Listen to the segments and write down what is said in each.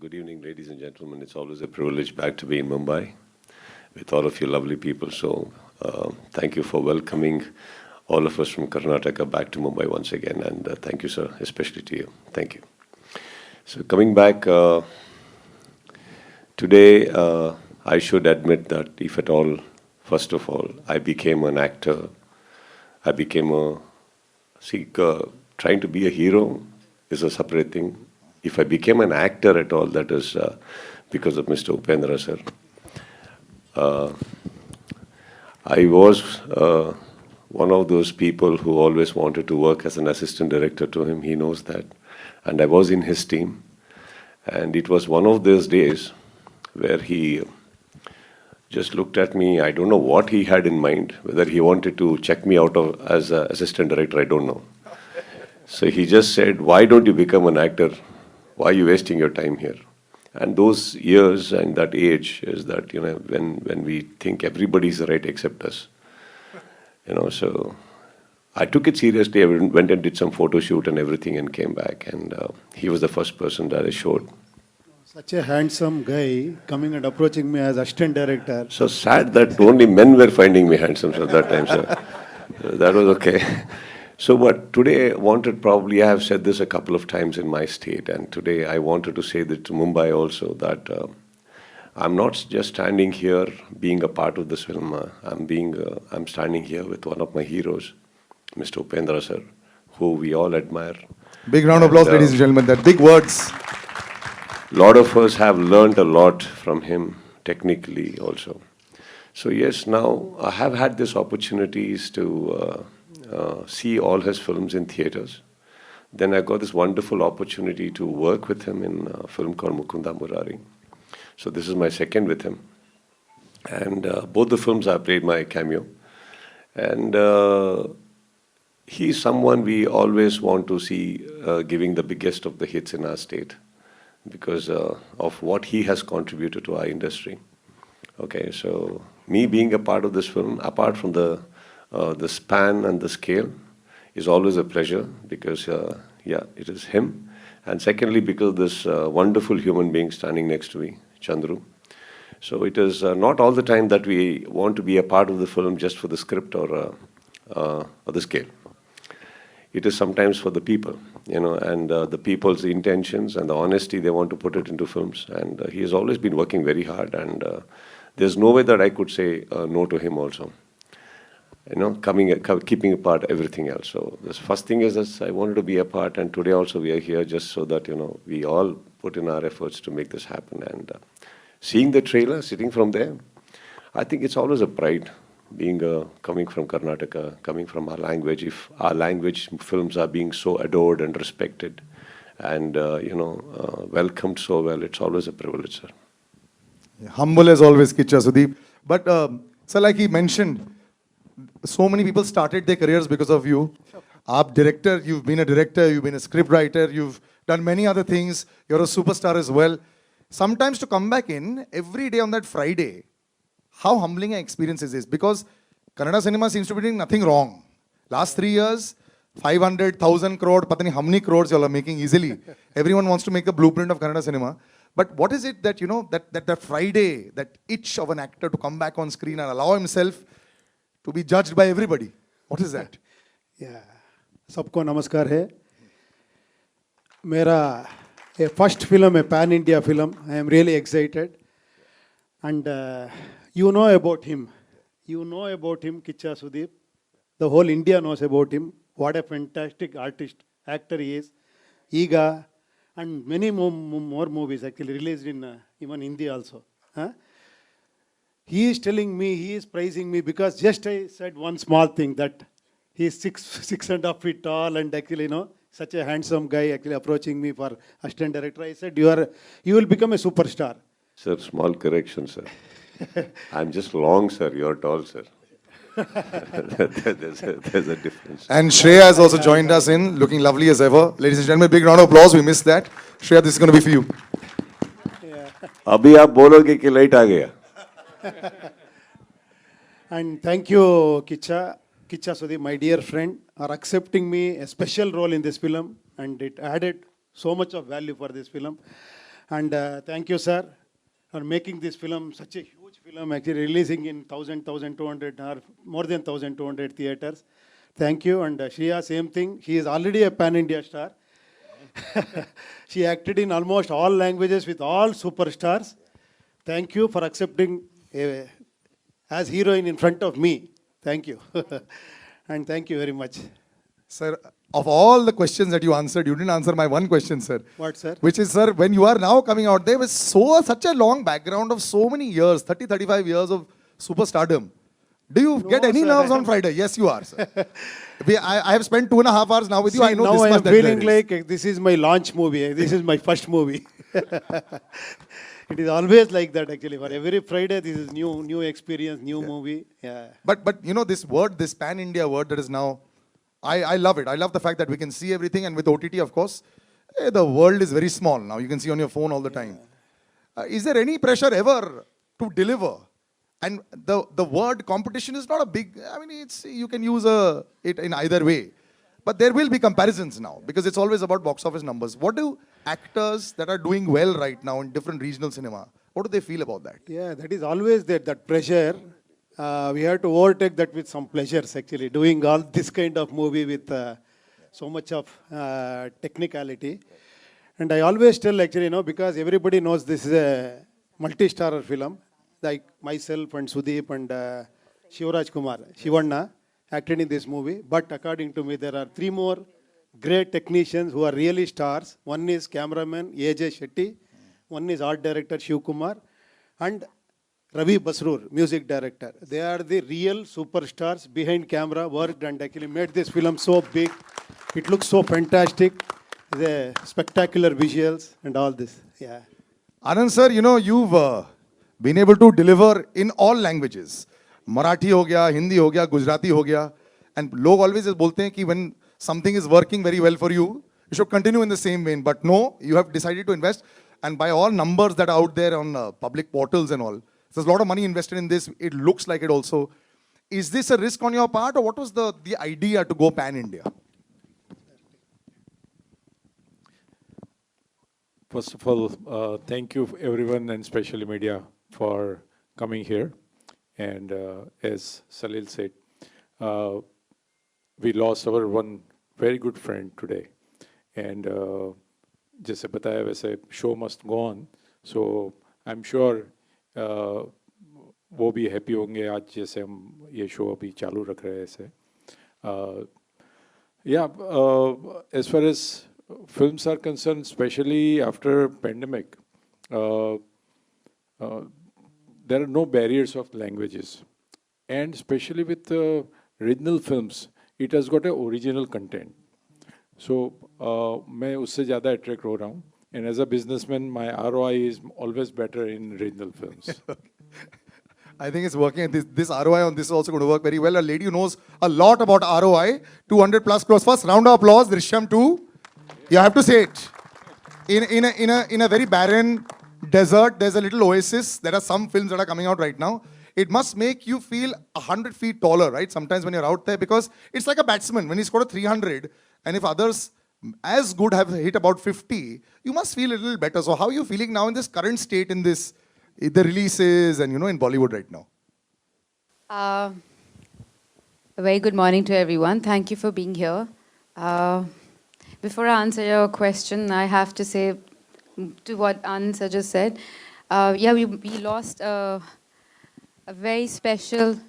Good evening, ladies and gentlemen. It's always a privilege back to be in Mumbai with all of you lovely people. So thank you for welcoming all of us from Karnataka back to Mumbai once again. And thank you, sir, especially to you. Thank you. So coming back, today I should admit that if at all, first of all, I became an actor. I became trying to be a hero is a separate thing. If I became an actor at all, that is because of Mr. Upendra, sir. I was one of those people who always wanted to work as an assistant director to him. He knows that. And I was in his team. And it was one of those days where he just looked at me. I don't know what he had in mind, whether he wanted to check me out as an assistant director, I don't know. So he just said, why don't you become an actor? Why are you wasting your time here? And those years and that age is that, you know, when we think everybody's right except us. You know, so I took it seriously. I went and did some photo shoot and everything and came back. And he was the first person that I showed. Such a handsome guy coming and approaching me as assistant director. So sad that only men were finding me handsome at that time, sir. So that was okay. So, but today I have said this a couple of times in my state, and today I wanted to say that to Mumbai also, that I'm not just standing here being a part of this film. I'm standing here with one of my heroes, Mr. Upendra, sir, who we all admire. Big round of applause, ladies and gentlemen. That big words. A lot of us have learned a lot from him, technically also. So yes, now I have had these opportunities to see all his films in theaters. Then I got this wonderful opportunity to work with him in a film called Mukunda Murari. So this is my second with him. And both the films I played my cameo. And he's someone we always want to see giving the biggest of the hits in our state because of what he has contributed to our industry. Okay, so me being a part of this film, apart from the span and the scale, is always a pleasure because, yeah, it is him. And secondly, because this wonderful human being standing next to me, Chandru. So it is not all the time that we want to be a part of the film just for the script or the scale. It is sometimes for the people, you know, and the people's intentions and the honesty they want to put it into films. And he has always been working very hard, and there's no way that I could say no to him also. You know, keeping apart everything else. So the first thing is that I wanted to be a part, and today also we are here just so that, you know, we all put in our efforts to make this happen. And seeing the trailer, sitting from there, I think it's always a pride being coming from Karnataka, coming from our language. If our language films are being so adored and respected and, you know, welcomed so well, it's always a privilege, sir. Yeah, humble as always, Kicha, Sudeep. But, sir, like he mentioned, so many people started their careers because of you. Director, you've been a director, you've been a script writer, you've done many other things. You're a superstar as well. Sometimes to come back in every day on that Friday, how humbling an experience is this? Because Kannada cinema seems to be doing nothing wrong. Last 3 years, 500,000 crore, patani how many crores you all are making easily. Everyone wants to make a blueprint of Kannada cinema. But what is it that, you know, that Friday, that itch of an actor to come back on screen and allow himself to be judged by everybody? What is that? Yeah. सबको नमस्कार है. मेरा first film, a pan-India film. I am really excited. And you know about him. You know about him, Kicha, Sudeep. The whole India knows about him. What a fantastic artist, actor he is. Iga, and many more movies actually released in even Hindi also. Huh? He is telling me, he is praising me because just I said one small thing that he is 6.5 feet tall and actually, you know, such a handsome guy actually approaching me for assistant director. I said, you will become a superstar. Sir, small correction, sir. I'm just long, sir. You're tall, sir. there's a difference. And Shreya has also joined us in, looking lovely as ever. Ladies and gentlemen, big round of applause. We missed that. Shreya, this is going to be for you. अभी आप बोलोगे कि light आ गया. And thank you, Kicha Sudeep, my dear friend, are accepting me a special role in this film, and it added so much of value for this film. And thank you, sir, for making this film such a huge film, actually releasing in 1,200 or more than 1,200 theaters. Thank you. And Shreya, same thing. She is already a pan-India star. She acted in almost all languages with all superstars. Thank you for accepting as heroine in front of me. Thank you. And thank you very much. Sir, of all the questions that you answered, you didn't answer my one question, sir. What, sir? Which is, sir, when you are now coming out, there was such a long background of so many years, 30, 35 years of superstardom. Do you get any nerves on Friday? Yes, you are, sir. I have spent 2.5 hours now with you. See, I know now this I much am that feeling there is. like this is my launch movie. This is my first movie. It is always like that, actually. For every Friday, this is new experience, new movie. Yeah. But you know, this word, this pan-India word that is now, I love it. I love the fact that we can see everything, and with OTT, of course, the world is very small now. You can see on your phone all the time. Is there any pressure ever to deliver? And the word competition is not a big, I mean, you can use it in either way. But there will be comparisons now, because it's always about box office numbers. What do actors that are doing well right now in different regional cinema, what do they feel about that? Yeah, that is always there, that pressure. We have to overtake that with some pleasures, actually. Doing all this kind of movie with so much of technicality. And I always tell, actually, because everybody knows this is a multi-starrer film, like myself and Sudeep and Shivraj Kumar, Shivanna, acted in this movie. But according to me, there are 3 more great technicians who are really stars. One is cameraman A.J. Shetty, one is art director Shiv Kumar, and Ravi Basrur, music director. They are the real superstars behind camera, worked and actually made this film so big. It looks so fantastic. The spectacular visuals and all this. Yeah. Anand sir, you've been able to deliver in all languages. Marathi ho gaya, Hindi ho gaya, Gujarati ho gaya. And log always bolte hain ki when something is working very well for you, you should continue in the same vein. But no, you have decided to invest. And by all numbers that are out there on public portals and all, there's a lot of money invested in this. It looks like it also. Is this a risk on your part, or what was the idea to go pan-India? First of all, thank you everyone, and especially media, for coming here. And as Salil said, we lost our one very good friend today. And जैसे बताया वैसे show must go on. So I'm sure वो भी happy होंगे आज जैसे हम ये show अभी चालू रख रहे हैं ऐसे. Yeah, as far as films are concerned, especially after pandemic, there are no barriers of languages, and especially with regional films, it has got a original content. So मैं उससे ज़्यादा attract हो रहा हूँ, and as a businessman, my ROI is always better in regional films. I think it's working. This ROI on this is also going to work very well. A lady who knows a lot about ROI, 200 plus crores. First round of applause, Drishyam 2. You have to say it. In a very barren desert, there's a little oasis. There are some films that are coming out right now. It must make you feel 100 feet taller, right? Sometimes when you're out there, because it's like a batsman. When he scored a 300, and if others as good have hit about 50, you must feel a little better. So how are you feeling now in this current state, in this, the releases and, in Bollywood right now? A very good morning to everyone. Thank you for being here. Before I answer your question, I have to say to what Anand just said. Yeah, we lost a very special...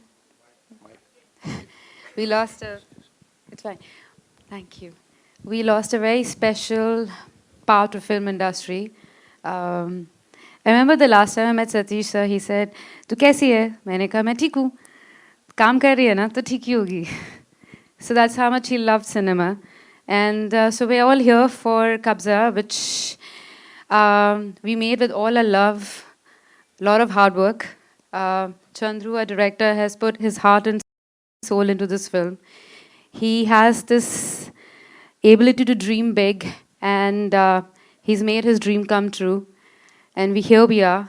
we lost a... It's fine. Thank you. We lost a very special part of film industry. I remember the last time I met Satish sir, he said, "Tu kaisi hai?" मैंने कहा मैं ठीक हूँ. काम कर रही है ना तो ठीक ही होगी. So that's how much he loved cinema. And so we're all here for Kabzaa, which we made with all our love, a lot of hard work. Chandru, our director, has put his heart and soul into this film. He has this ability to dream big, and he's made his dream come true. And here we are.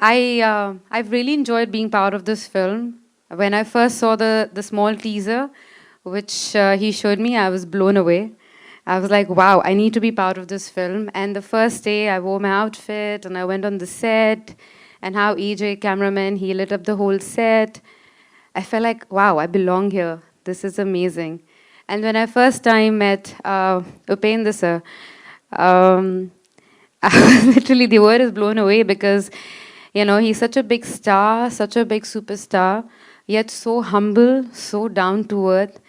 I've really enjoyed being part of this film. When I first saw the small teaser, which he showed me, I was blown away. I was like, wow, I need to be part of this film. And the first day, I wore my outfit and I went on the set. And how EJ, cameraman, he lit up the whole set. I felt like, wow, I belong here. This is amazing. And when I first time met Upendra sir, literally the word is blown away because, you know, he's such a big star, such a big superstar, yet so humble, so down to earth.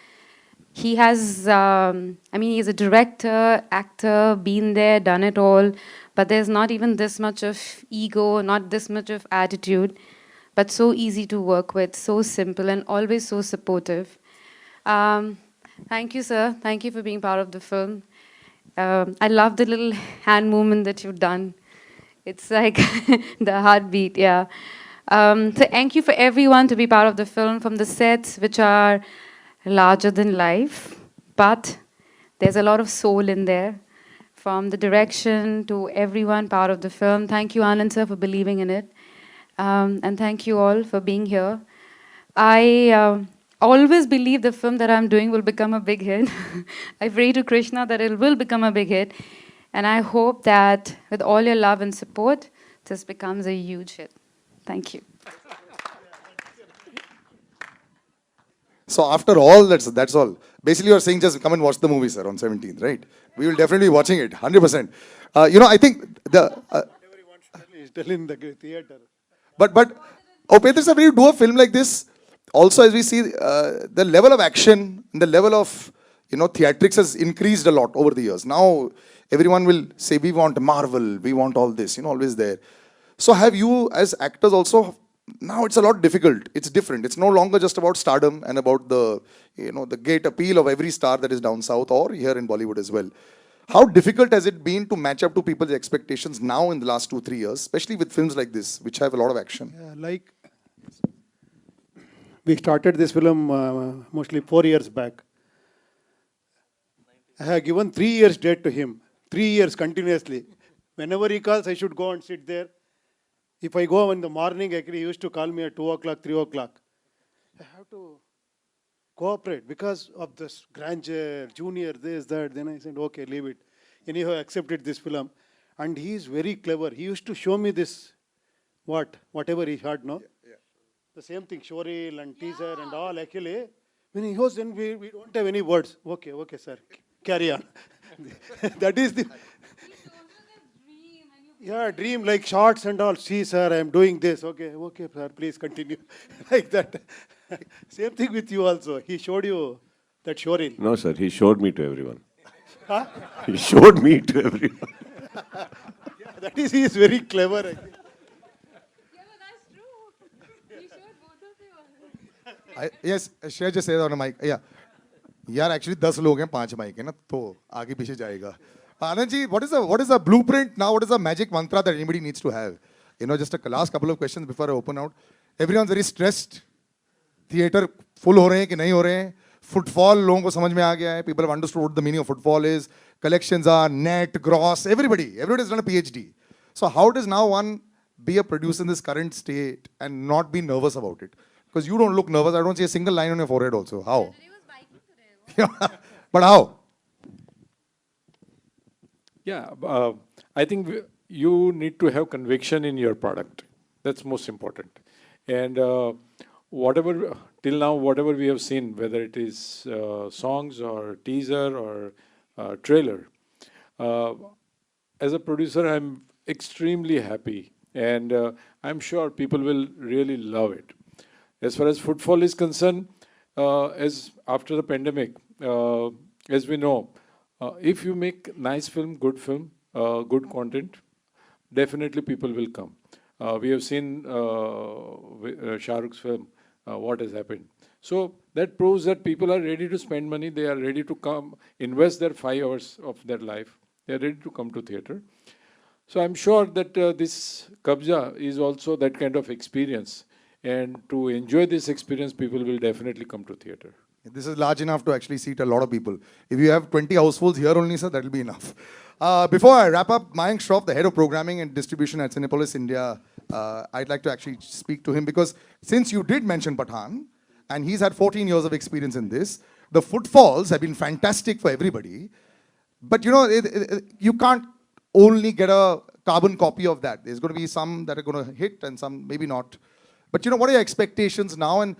He has, I mean, he's a director, actor, been there, done it all, but there's not even this much of ego, not this much of attitude, but so easy to work with, so simple and always so supportive. Thank you, sir. Thank you for being part of the film. I love the little hand movement that you've done. It's like the heartbeat, yeah. So thank you for everyone to be part of the film, from the sets, which are larger than life, but there's a lot of soul in there. From the direction to everyone part of the film. Thank you, Anand sir, for believing in it. And thank you all for being here. I always believe the film that I'm doing will become a big hit. I pray to Krishna that it will become a big hit. And I hope that with all your love and support, this becomes a huge hit. Thank you. So after all, that's all. Basically, you're saying just come and watch the movie, sir, on 17th, right? We will definitely be watching it, 100%. You know, I think He's still in the theater. but Upendra sir, when you do a film like this, also as we see, the level of action and the level of, you know, theatrics has increased a lot over the years. Now, everyone will say, we want Marvel, we want all this, you know, always there. So have you, as actors also, now it's a lot difficult. It's different. It's no longer just about stardom and about the, you know, the great appeal of every star that is down south or here in Bollywood as well. How difficult has it been to match up to people's expectations now in the last 2-3 years, especially with films like this, which have a lot of action? Yeah, like, we started this film mostly 4 years back. I have given 3 years date to him, 3 years continuously. Whenever he calls, I should go and sit there. If I go in the morning, actually, he used to call me at 2 o'clock, 3 o'clock. I have to cooperate because of this grandeur, junior, this, that. Then I said, okay, leave it. Anyhow, I accepted this film. And he is very clever. He used to show me this, whatever he had, no? Yeah. The same thing, showreel and teaser and all, actually. When he goes, then we don't have any words. Okay, sir, carry on. That is the... Yeah, dream like shots and all. See, sir, I am doing this. Okay, sir, please continue. Like that. Same thing with you also. He showed you that showreel. No, sir, he showed me to everyone. Huh? He showed me to everyone. Yeah, that is, he is very clever. I think. Yeah, but that's true. He showed both of you. Yes, Shreya just said on a mic. Yeah. यार actually 10 लोग हैं 5 mic है ना तो आगे पीछे जाएगा. Anand ji, what is the blueprint now? What is the magic mantra that anybody needs to have? You know, just a last couple of questions before I open out. Everyone's very stressed. Theater full हो रहे हैं कि नहीं हो रहे हैं? Footfall लोगों को समझ में आ गया है. People have understood what the meaning of footfall is. Collections are net, gross. Everybody has done a PhD. So how does now one be a producer in this current state and not be nervous about it? Because you don't look nervous. I don't see a single line on your forehead also. How? He was biking today. But how? Yeah, I think you need to have conviction in your product. That's most important. And whatever, till now, whatever we have seen, whether it is songs or teaser or trailer, as a producer, I'm extremely happy. And I'm sure people will really love it. As far as footfall is concerned, as after the pandemic, as we know, if you make nice film, good content, definitely people will come. We have seen Shah Rukh's film, what has happened. So that proves that people are ready to spend money. They are ready to come, invest their 5 hours of their life. They are ready to come to theater. So I'm sure that this Kabzaa is also that kind of experience. And to enjoy this experience, people will definitely come to theater. This is large enough to actually seat a lot of people. If you have 20 households here only, sir, that will be enough. Before I wrap up, Mayank Shroff, the head of programming and distribution at Cinepolis India, I'd like to actually speak to him because since you did mention Pathan, and he's had 14 years of experience in this, the footfalls have been fantastic for everybody. But you know, you can't only get a carbon copy of that. There's going to be some that are going to hit and some maybe not. But you know, what are your expectations now? And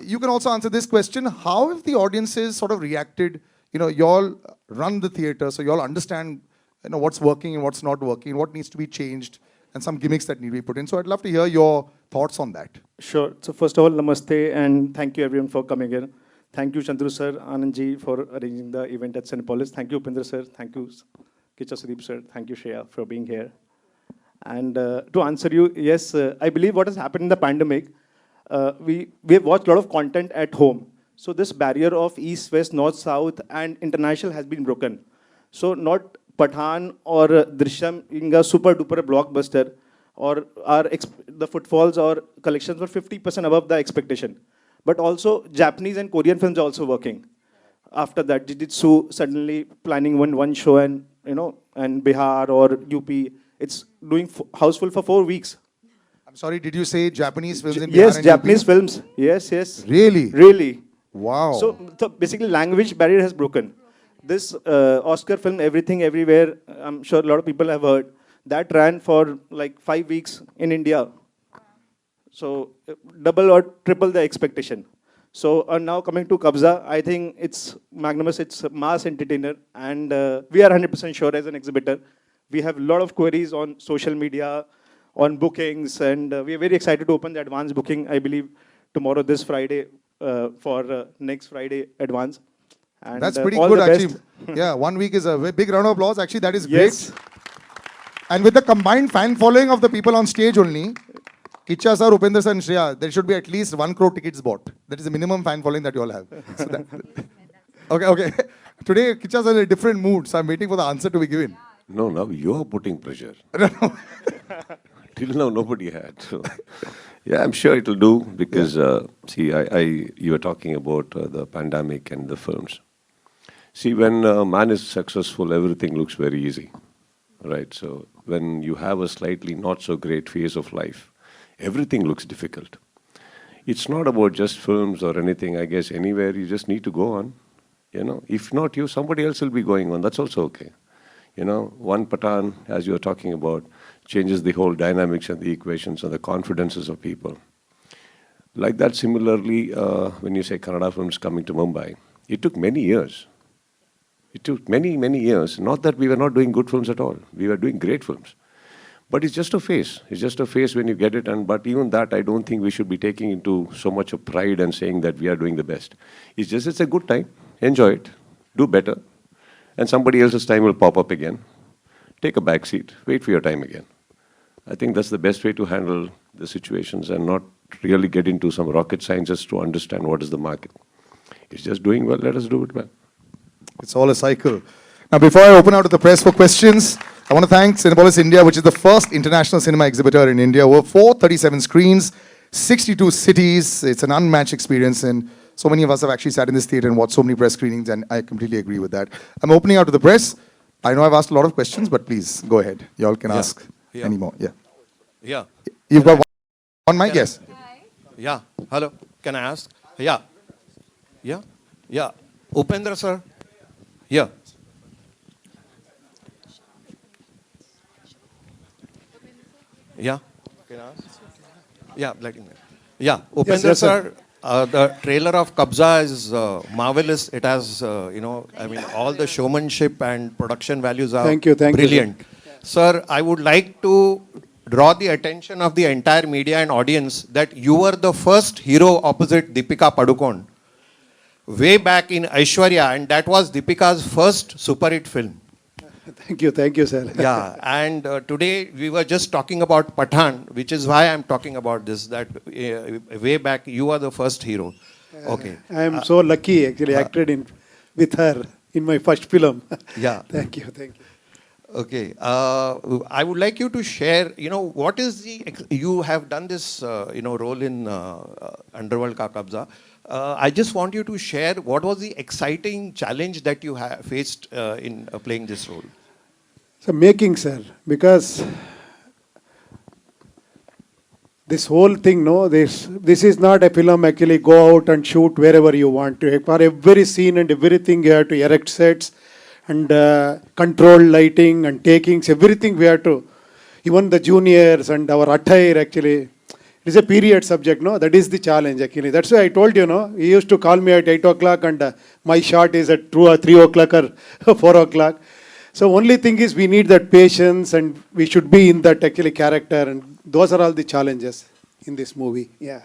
you can also answer this question. How have the audiences sort of reacted? You know, you all run the theater, so you all understand, you know, what's working and what's not working, what needs to be changed, and some gimmicks that need to be put in. So I'd love to hear your thoughts on that. Sure. So first of all, namaste, and thank you everyone for coming here. Thank you, Chandru sir, Anand ji, for arranging the event at Cinepolis. Thank you, Upendra sir. Thank you, Sudeep sir. Thank you, Shreya, for being here. And to answer you, yes, I believe what has happened in the pandemic, we have watched a lot of content at home. So this barrier of East, West, North, South, and international has been broken. So not Pathan or Drishyam being a super duper blockbuster, or the footfalls or collections were 50% above the expectation. But also Japanese and Korean films are also working. After that, Jujitsu suddenly planning one show, and you know, and Bihar or UP, it's doing houseful for 4 weeks. I'm sorry, did you say Japanese films in Bihar Yes, and Japanese UP? films. Yes, yes. Really? Really. Wow. So basically, language barrier has broken. This Oscar film, Everything Everywhere, I'm sure a lot of people have heard, that ran for like 5 weeks in India. So double or triple the expectation. So now coming to Kabzaa, I think it's magnanimous, it's a mass entertainer, and we are 100% sure as an exhibitor. We have a lot of queries on social media, on bookings, and we are very excited to open the advance booking, I believe, tomorrow, this Friday, for next Friday advance. And that's pretty all good, the best. actually. Yeah, 1 week is a big round of applause. Actually, that is Yes. great. And with the combined fan following of the people on stage only, Kicha sir, Upendra sir, and Shreya, there should be at least 1 crore tickets bought. That is the minimum fan following that you all have. So okay. Today, Kicha sir is in a different mood, so I'm waiting for the answer to be given. No, now you're putting pressure. Till now, nobody had. So, yeah, I'm sure it'll do because, see, you were talking about the pandemic and the films. See, when a man is successful, everything looks very easy, right? So when you have a slightly not so great phase of life, everything looks difficult. It's not about just films or anything. I guess anywhere you just need to go on. You know, if not you, somebody else will be going on. That's also okay. You know, one Pathan, as you were talking about, changes the whole dynamics and the equations and the confidences of people. Like that, similarly, when you say Kannada films coming to Mumbai, it took many years. It took many, many years. Not that we were not doing good films at all. We were doing great films. But it's just a phase. It's just a phase when you get it. But even that, I don't think we should be taking into so much of pride and saying that we are doing the best. It's just, it's a good time. Enjoy it. Do better. And somebody else's time will pop up again. Take a back seat. Wait for your time again. I think that's the best way to handle the situations and not really get into some rocket science just to understand what is the market. It's just doing well. Let us do it well. It's all a cycle. Now, before I open out to the press for questions, I want to thank Cinepolis India, which is the first international cinema exhibitor in India. Over 437 screens, 62 cities. It's an unmatched experience, and so many of us have actually sat in this theater and watched so many press screenings, and I completely agree with that. I'm opening out to the press. I know I've asked a lot of questions, but please, go ahead. You all can ask any more. Yeah. Yeah. You've got one mic, yes? Yeah. Hello. Can I ask? Yeah. Yeah. Yeah. Upendra sir. Yeah. Yeah. Can I ask? Yeah. Yeah. Upendra yes, sir. The trailer of Kabzaa is marvelous. It has, you know, I mean, all the showmanship and production values are Thank you, brilliant. Sir, I would like to draw the attention of the entire media and audience that you were the first hero opposite Deepika Padukone way back in Aishwarya, and that was Deepika's first super hit film. Thank you, sir. Yeah, and today we were just talking about Pathan, which is why I'm talking about this, that way back you are the first hero. Okay. I am so lucky, actually, acted with her in my first film. Yeah. Thank you. Okay. I would like you to share, you know, what is you have done this, you know, role in Underworld Ka Kabzaa. I just want you to share what was the exciting challenge that you faced in playing this role. So making, sir, because this whole thing, no, this is not a film actually go out and shoot wherever you want to. For every scene and everything, you have to erect sets, and controlled lighting and takings, everything we have to, even the juniors and our attire actually. It is a period subject, no? That is the challenge actually. That's why I told you, no? He used to call me at 8 o'clock and my shot is at 2 or 3 o'clock or 4 o'clock. So only thing is we need that patience and we should be in that actually character, and those are all the challenges in this movie. Yeah.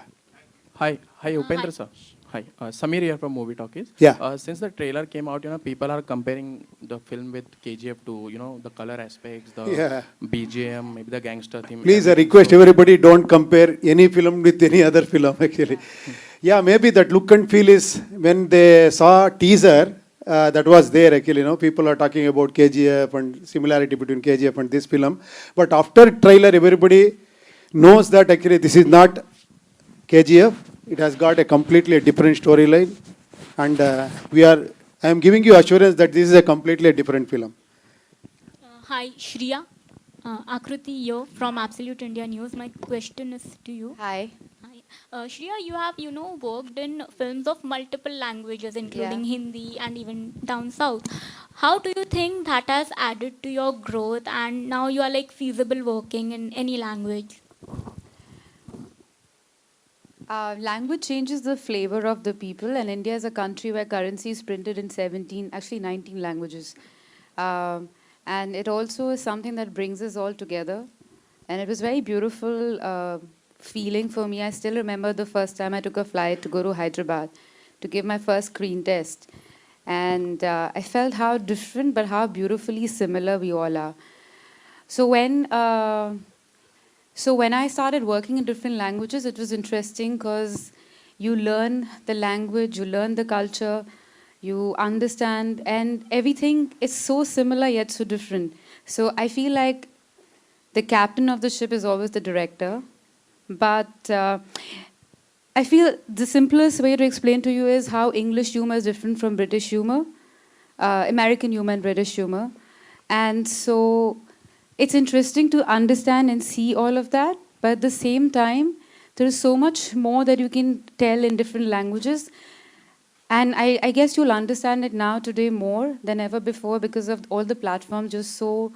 Hi, Upendra sir. Hi, Samir here from Movie Talkies. Yeah. Since the trailer came out, people are comparing the film with KGF to, the color aspects, the BGM, maybe the gangster theme. Please, I request everybody don't compare any film with any other film actually. Yeah, maybe that look and feel is when they saw teaser, that was there actually, people are talking about KGF and similarity between KGF and this film. But after trailer, everybody knows that actually this is not KGF. It has got a completely different storyline, and I am giving you assurance that this is a completely different film. Hi, Shriya. Akruti here from Absolute India News. My question is to you. Hi. Hi. Shriya, you have, worked in films of multiple languages, including Hindi and even down south. How do you think that has added to your growth, and now you are like feasible working in any language? Language changes the flavor of the people, and India is a country where currency is printed in 19 languages. And it also is something that brings us all together. And it was very beautiful feeling for me. I still remember the first time I took a flight to go to Hyderabad to give my first screen test. And I felt how different but how beautifully similar we all are. So when I started working in different languages, it was interesting because you learn the language, you learn the culture, you understand, and everything is so similar yet so different. So I feel like the captain of the ship is always the director. But I feel the simplest way to explain to you is how English humor is different from British humor, American humor and British humor. And so it's interesting to understand and see all of that, but at the same time, there is so much more that you can tell in different languages. And I guess you'll understand it now today more than ever before because of all the platforms just so,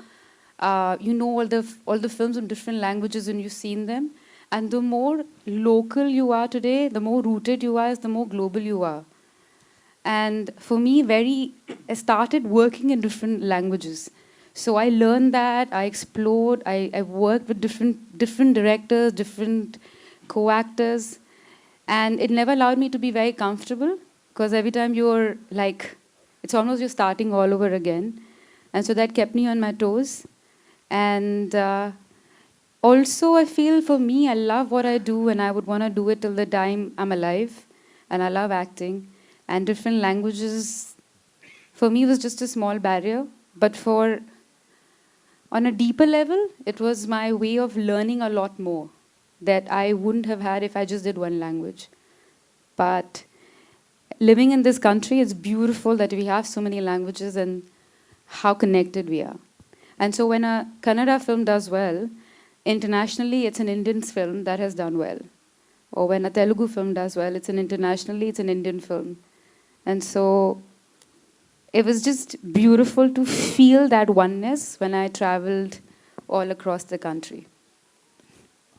all the films in different languages and you've seen them. And the more local you are today, the more rooted you are, the more global you are. And for me, I started working in different languages. So I learned that, I explored, I worked with different directors, different co-actors, and it never allowed me to be very comfortable because every time you're like, it's almost you're starting all over again. And so that kept me on my toes. And also I feel for me, I love what I do and I would want to do it till the time I'm alive. And I love acting. And different languages, for me, was just a small barrier. But on a deeper level, it was my way of learning a lot more that I wouldn't have had if I just did one language. But living in this country, it's beautiful that we have so many languages and how connected we are. And so when a Kannada film does well, internationally, it's an Indian film that has done well. Or when a Telugu film does well, it's an Indian film. And so it was just beautiful to feel that oneness when I traveled all across the country.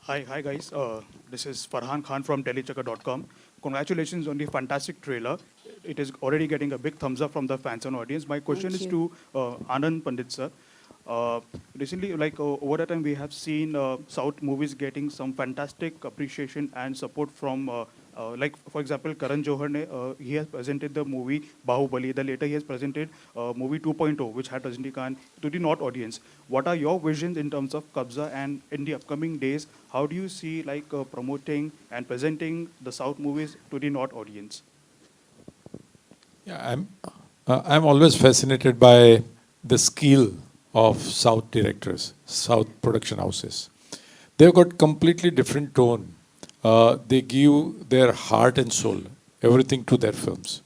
Hi guys. This is Farhan Khan from DelhiChecker.com. Congratulations on the fantastic trailer. It is already getting a big thumbs up from the fans and audience. My question is to Anand Pandit sir. Recently, over the time, we have seen South movies getting some fantastic appreciation and support from, for example, Karan Johar, he has presented the movie Bahubali. Then later he has presented movie 2.0, which had Rajinikanth to the North audience. What are your visions in terms of Kabzaa, and in the upcoming days, how do you see promoting and presenting the South movies to the North audience? Yeah, I'm always fascinated by the skill of South directors, South production houses. They've got completely different tone. They give their heart and soul, everything to their films.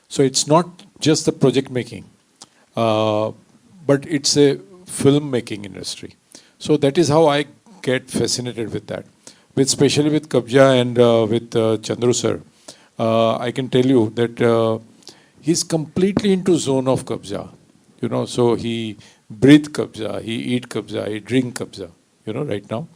So it's not just the project making, but it's a film-making industry. So that is how I get fascinated with that. Especially with Kabzaa and with Chandru sir, I can tell you that he's completely into zone of Kabzaa. You know, so he breathe Kabzaa, he eat Kabzaa, he drink Kabzaa, you know, right now.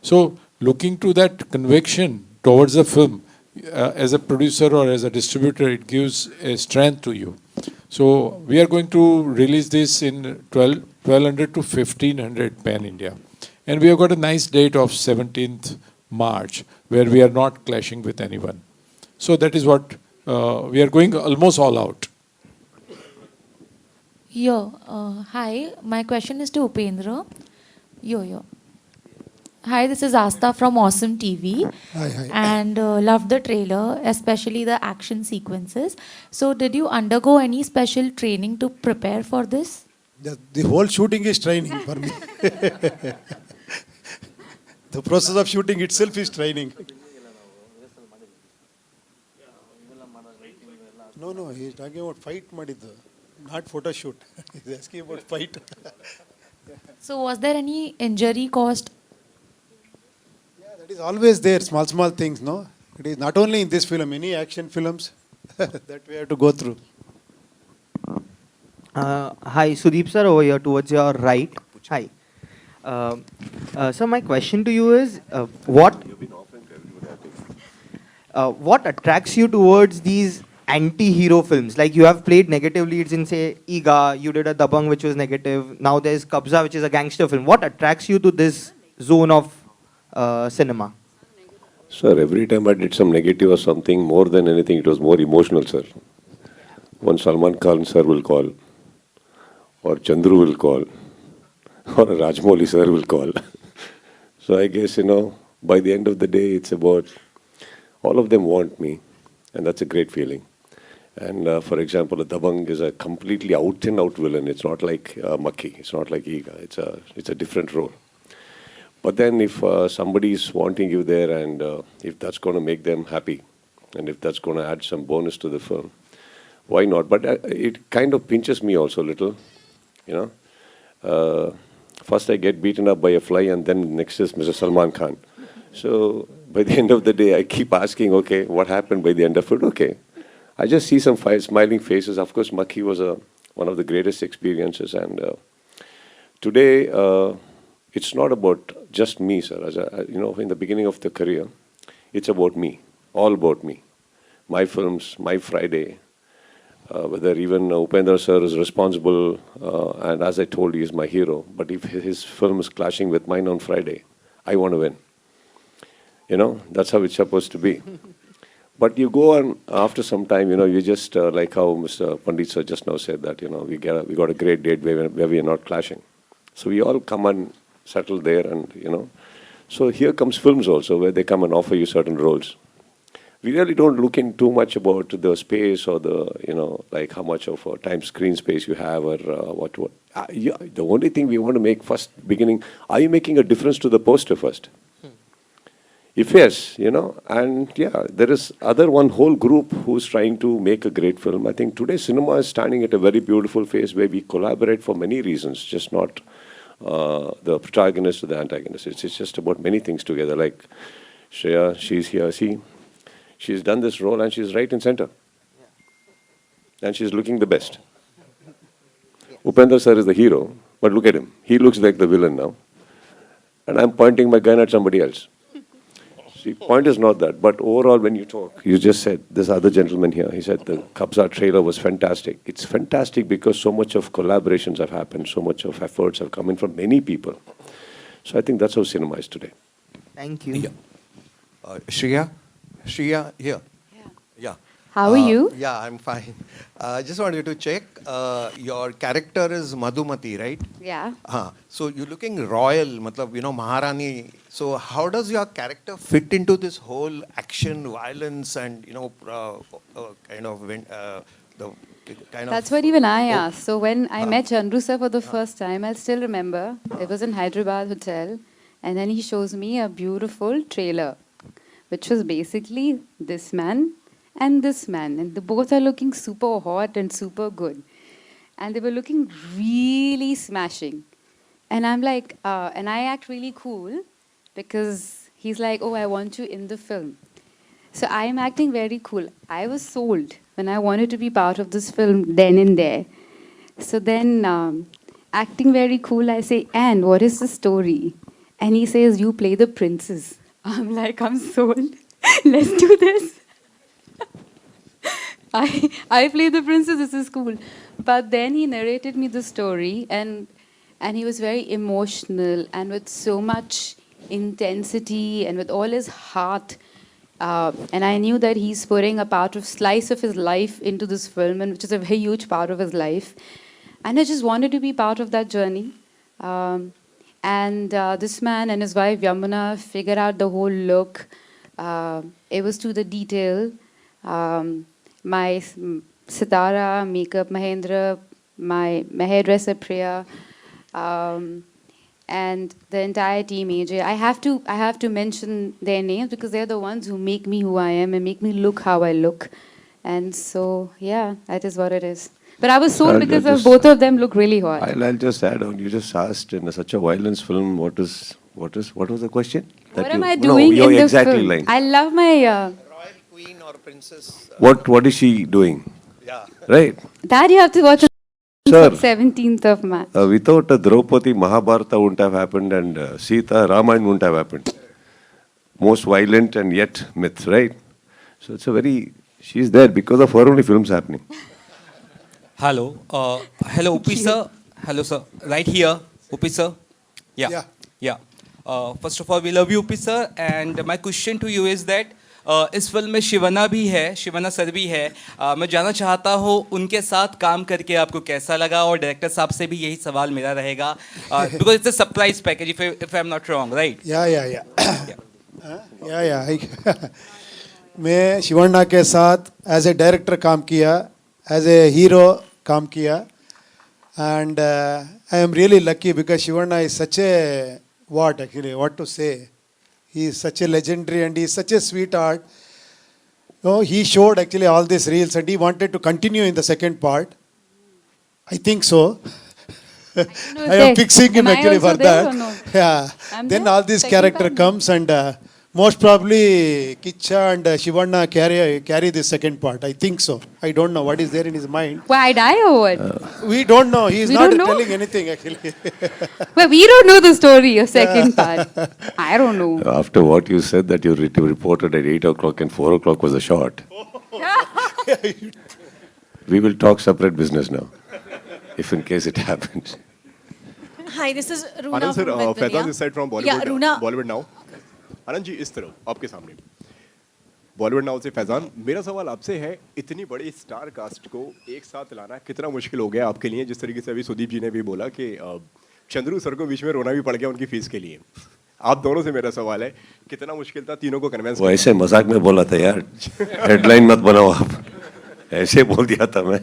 So looking to that conviction towards the film, as a producer or as a distributor, it gives a strength to you. So we are going to release this in 1200 to 1500 pan-India. And we have got a nice date of 17th March, where we are not clashing with anyone. So that is what, we are going almost all out. Hi, my question is to Upendra. Yo. Hi, this is Asta from Awesome TV. Hi. And love the trailer, especially the action sequences. So did you undergo any special training to prepare for this? The whole shooting is training for me. The process of shooting itself is training. No, he's talking about fight madiddu, not photo shoot. He's asking about fight. So was there any injury caused? Yeah, that is always there, small things, no? It is not only in this film, any action films that we have to go through. Hi, Sudeep sir, over here towards your right. Hi. So my question to you is, what attracts you towards these anti-hero films? Like you have played negative leads in, say, Iga, you did a Dabang which was negative, now there's Kabzaa which is a gangster film. What attracts you to this zone of cinema? Sir, every time I did some negative or something, more than anything, it was more emotional, sir. One Salman Khan sir will call, or Chandru will call, or Rajmouli sir will call. So I guess, by the end of the day, it's about, all of them want me, and that's a great feeling. And for example, Dabang is a completely out-and-out villain. It's not like Makki, it's not like Iga, it's a different role. But then if somebody is wanting you there, and if that's going to make them happy, and if that's going to add some bonus to the film, why not? But it kind of pinches me also a little, First I get beaten up by a fly, and then next is Mr. Salman Khan. So by the end of the day, I keep asking, okay, what happened by the end of it? Okay. I just see some smiling faces. Of course, Makki was one of the greatest experiences. And today, it's not about just me, sir. As in the beginning of the career, it's about me, all about me. My films, my Friday, whether even Upendra sir is responsible, and as I told you, he's my hero. But if his film is clashing with mine on Friday, I want to win. That's how it's supposed to be. But you go on after some time, you just, like how Mr. Pandit sir just now said that, we got a great date where we are not clashing. So we all come and settle there, and, so here comes films also, where they come and offer you certain roles. We really don't look in too much about the space or the, like how much of time screen space you have, or what. The only thing we want to make first, beginning, are you making a difference to the poster first? If yes, and yeah, there is one whole group who's trying to make a great film. I think today cinema is standing at a very beautiful phase where we collaborate for many reasons, just not the protagonist or the antagonist. It's just about many things together. Like Shreya, she's here, she's done this role and she's right in center. And she's looking the best. Upendra sir is the hero, but look at him. He looks like the villain now. And I'm pointing my gun at somebody else. See, point is not that, but overall when you talk, you just said, this other gentleman here, he said the Kabzaa trailer was fantastic. It's fantastic because so much of collaborations have happened, so much of efforts have come in from many people. So I think that's how cinema is today. Thank you. Yeah. Shreya, here. Yeah. How are you? Yeah, I'm fine. I just wanted to check, your character is Madhumati, right? Yeah. So you're looking royal, Maharani. So how does your character fit into this whole action, violence, and That's what even I asked. So when I met Chandru sir for the first time, I'll still remember. It was in Hyderabad hotel, and then he shows me a beautiful trailer, which was basically this man and this man, and the both are looking super hot and super good, and they were looking really smashing. And I'm like, and I act really cool because he's like, oh, I want you in the film. So I'm acting very cool. I was sold when I wanted to be part of this film then and there. So then, acting very cool, I say, and what is the story? And he says, you play the princess. I'm like, I'm sold. Let's do this. I play the princess, this is cool. But then he narrated me the story, and he was very emotional and with so much intensity and with all his heart. And I knew that he's putting a slice of his life into this film, and which is a very huge part of his life. And I just wanted to be part of that journey. This man and his wife Yamuna figured out the whole look. It was to the detail. My Sitara, makeup Mahendra, my hairdresser Priya, and the entire team AJ. I have to mention their names because they're the ones who make me who I am and make me look how I look. And so yeah, that is what it is. But I was sold because of both of them look really hot. I'll just add on. You just asked in such a violence film. What was the question? What am I doing in the film? Line. I love my Royal Queen or Princess. What is she doing? Yeah. Right. That you have to watch on Sir, 17th of March. Without a Draupadi, Mahabharata wouldn't have happened, and Sita, Ramayana wouldn't have happened. Most violent and yet myth, right? So it's she's there because of her only films happening. Hello. Hello, Upi sir. Hello, sir. Right here, Upi sir. Yeah. First of all, we love you, Upi sir. And my question to you is that इस film में शिवना भी है, Shivna sir भी है. मैं जानना चाहता हूँ उनके साथ काम करके आपको कैसा लगा, और डायरेक्टर साहब से भी यही सवाल मेरा रहेगा. Because it's a surprise package, if I'm not wrong, right? Yeah. मैं शिवन्ना के साथ एज ए डायरेक्टर काम किया, एज ए हीरो काम किया, and I am really lucky because Shivanna is such a what to say, he is such a legendary and he is such a sweetheart. He showed actually all these reels and he wanted to continue in the second part. I think so. I am fixing him actually for that. No? Yeah. Then all this character comes and most probably Kicha and Shivanna carry this second part. I think so. I don't know what is there in his mind. Why I die or what? We don't know. He is not telling anything actually. Well, we don't know the story of second part. I don't know. After what you said that you reported at 8 o'clock and 4 o'clock was a shot. We will talk separate business now, if in case it happens. Hi, this is Runa Anand sir, from Faizan this side from Bollywood. Yeah, Runa. Bollywood Now. Anand ji, इस तरह आपके सामने Bollywood now से फैजान, मेरा सवाल आपसे है, इतनी बड़ी स्टार कास्ट को एक साथ लाना कितना मुश्किल हो गया आपके लिए? जिस तरीके से अभी सुदीप जी ने भी बोला कि चंद्रू सर को बीच में रोना भी पड़ गया उनकी फीस के लिए. आप दोनों से मेरा सवाल है, कितना मुश्किल था तीनों को कन्विंस? वो ऐसे मजाक में बोला था यार, हेडलाइन मत बनाओ आप, ऐसे बोल दिया था मैं,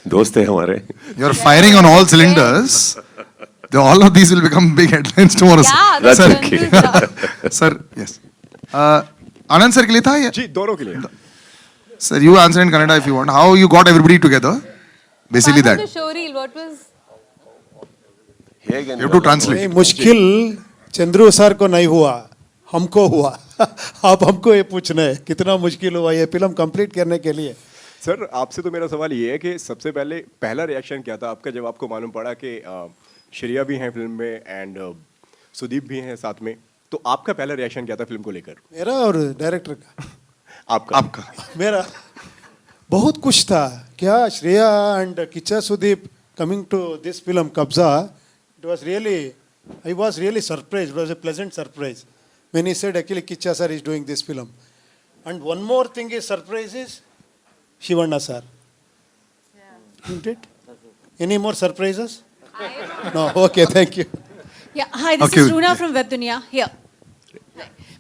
दोस्त है हमारे. You are firing on all cylinders. All of these will become big headlines tomorrow. Yeah, that's okay. Sir, yes. Anand sir के लिए था या? जी, दोनों के लिए. Sir, you answer in Kannada if you want. How you got everybody together? Basically that. The showreel, what was? You have to translate. मुश्किल Chandru sir को नहीं हुआ, हमको हुआ. आप हमको ये पूछना है कितना मुश्किल हुआ ये फिल्म कंप्लीट करने के लिए. सर, आपसे तो मेरा सवाल ये है कि सबसे पहला रिएक्शन क्या था आपका जब आपको मालूम पड़ा कि श्रेया भी हैं फिल्म में एंड सुदीप भी हैं साथ में, तो आपका पहला रिएक्शन क्या था फिल्म को लेकर? मेरा और डायरेक्टर का? आपका मेरा बहुत कुछ था. क्या Shreya and Kiccha Sudeep coming to this film Kabzaa, it was really, I was really surprised. It was a pleasant surprise when he said actually Kicha sir is doing this film. And one more thing is surprise is Shivanna sir. Isn't it? Any more surprises? No. Okay, thank you. Yeah, hi, this is Runa from Web Dunia here.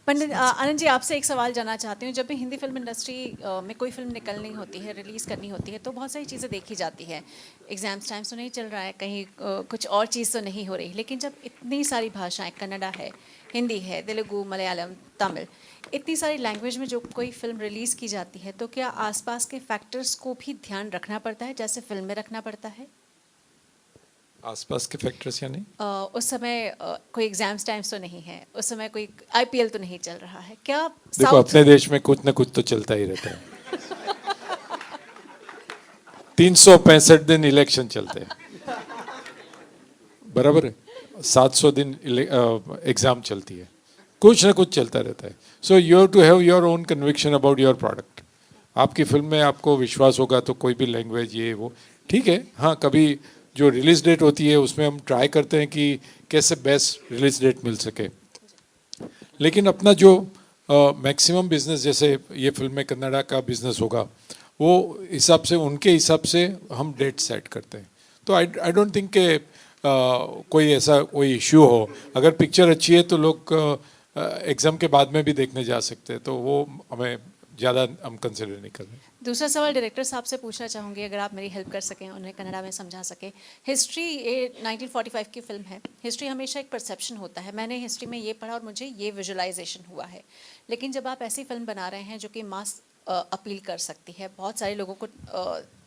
पंडित आनंद जी, आपसे एक सवाल जानना चाहती हूँ. जब भी Hindi film industry में कोई फिल्म निकलनी होती है, रिलीज़ करनी होती है, तो बहुत सारी चीज़ें देखी जाती है. एग्जाम्स टाइम्स तो नहीं चल रहा है, कहीं कुछ और चीज़ तो नहीं हो रही. लेकिन जब इतनी सारी भाषाएं, कन्नड़ा है, हिंदी है, तेलुगु, मलयालम, तमिल, इतनी सारी लैंग्वेज में जो कोई फिल्म रिलीज़ की जाती है, तो क्या आसपास के फैक्टर्स को भी ध्यान रखना पड़ता है जैसे फिल्म में रखना पड़ता है? आसपास के फैक्टर्स यानी उस समय कोई एग्जाम्स टाइम्स तो नहीं है, उस समय कोई आईपीएल तो नहीं चल रहा है. क्या देखो अपने देश में कुछ ना कुछ तो चलता ही रहता है. 365 दिन इलेक्शन चलते हैं, बराबर है, 700 दिन एग्जाम चलती है, कुछ ना कुछ चलता रहता है. So you have to have your own conviction about your product. आपकी फिल्म में आपको विश्वास होगा तो कोई भी लैंग्वेज ये वो ठीक है. हाँ, कभी जो रिलीज डेट होती है उसमें हम ट्राई करते हैं कि कैसे बेस्ट रिलीज डेट मिल सके, लेकिन अपना जो मैक्सिमम बिजनेस, जैसे ये फिल्म में कन्नड़ा का बिजनेस होगा, वो हिसाब से, उनके हिसाब से हम डेट सेट करते हैं. तो आई डोंट थिंक के कोई ऐसा कोई इश्यू हो. अगर पिक्चर अच्छी है तो लोग एग्जाम के बाद में भी देखने जा सकते हैं, तो वो हमें ज़्यादा हम कंसिडर नहीं कर रहे. दूसरा सवाल डायरेक्टर साहब से पूछना चाहूँगी, अगर आप मेरी हेल्प कर सकें, उन्हें कन्नड़ा में समझा सकें. हिस्ट्री, ये 1945 की फिल्म है. हिस्ट्री हमेशा एक परसेप्शन होता है. मैंने हिस्ट्री में ये पढ़ा और मुझे ये विजुअलाइजेशन हुआ है. लेकिन जब आप ऐसी फिल्म बना रहे हैं जो कि मास अपील कर सकती है, बहुत सारे लोगों को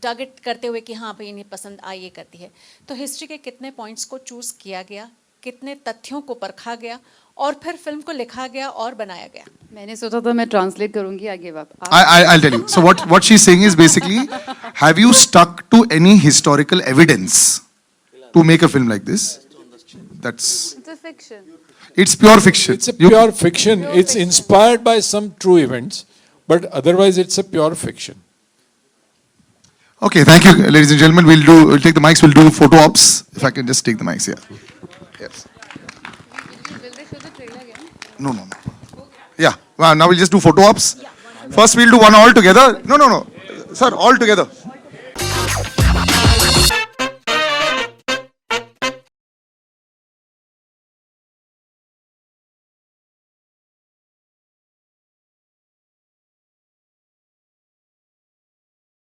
टारगेट करते हुए कि हाँ भाई इन्हें पसंद आ ये करती है, तो हिस्ट्री के कितने पॉइंट्स को चूज़ किया गया, कितने तथ्यों को परखा गया और फिर फिल्म को लिखा गया और बनाया गया? मैंने सोचा था मैं ट्रांसलेट करूंगी आगे I'll tell you. So what she's saying is basically, have you stuck to any historical evidence to make a film like this? That's. It's a fiction. It's pure fiction. It's a pure fiction. It's inspired by some true events, but otherwise it's a pure fiction. Okay, thank you, ladies and gentlemen. We'll take the mics. We'll do photo ops. If I can just take the mics here. Yes. Will they show the trailer again? No. Yeah. Now we'll just do photo ops. First we'll do one all together. No. Sir, all together.